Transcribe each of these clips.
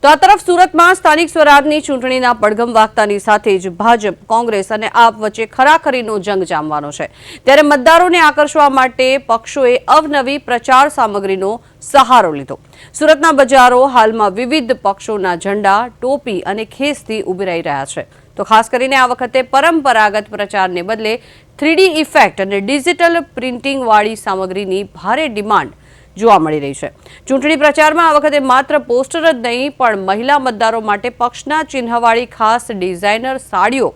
તો આ તરફ સુરતમાં સ્થાનિક સ્વરાજની ચૂંટણીના પડઘમ વાગતાની સાથે જ ભાજપ, કોંગ્રેસ અને આપ વચ્ચે ખરાખરીનો જંગ જામવાનો છે। ત્યારે મતદારોને આકર્ષવા માટે પક્ષોએ અવનવી પ્રચાર સામગ્રીનો સહારો લીધો। સુરતના બજારો હાલમાં વિવિધ પક્ષોના ઝંડા, ટોપી અને ખેસથી ઉભરાઈ રહ્યા છે। તો ખાસ કરીને આ વખતે પરંપરાગત પ્રચારને બદલે 3D ઇફેક્ટ અને ડિજિટલ પ્રિન્ટિંગવાળી સામગ્રીની ભારે ડિમાન્ડ જોવા મળી રહી છે। ચૂંટણી પ્રચારમાં આ વખતે માત્ર પોસ્ટર જ નહીં પણ મહિલા મતદારો માટે પક્ષના ચિહ્નવાળી ખાસ ડિઝાઇનર સાડીઓ,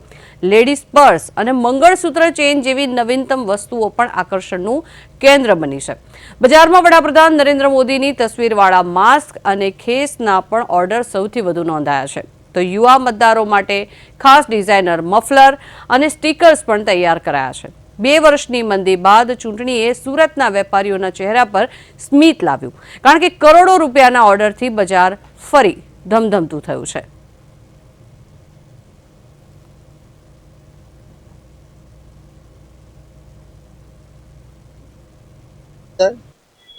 લેડીઝ પર્સ અને મંગળસૂત્ર ચેન જેવી નવીનતમ વસ્તુઓ પણ આકર્ષણનું કેન્દ્ર બની છે। બજારમાં વડાપ્રધાન નરેન્દ્ર મોદીની તસવીરવાળા માસ્ક અને ખેસના પણ ઓર્ડર સૌથી વધુ નોંધાયા છે। તો યુવા મતદારો માટે ખાસ ડિઝાઇનર મફલર અને સ્ટીકર્સ પણ તૈયાર કરાયા છે। 2 વર્ષની મંદી બાદ ચૂંટણીએ સુરતના વેપારીઓના ચહેરા પર સ્મિત લાવ્યું, કારણ કે કરોડો રૂપિયાના ઓર્ડરથી બજાર ફરી ધમધમતું થયું છે।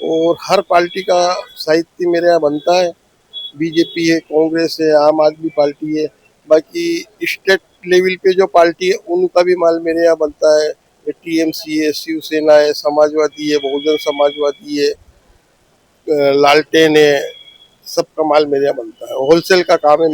और हर पार्टी का साहित्य मेरे यहाँ बनता है। बीजेपी है, कांग्रेस है, आम आदमी पार्टी है, बाकी स्टेट लेवल पे जो पार्टी है उनका भी माल मेरे यहाँ बनता है। टीएमसी है, शिवसेना है, समाजवादी है, बहुजन समाजवादी है, लालटेन है, सबका माल मेरे यहाँ बनता है। होलसेल का काम है।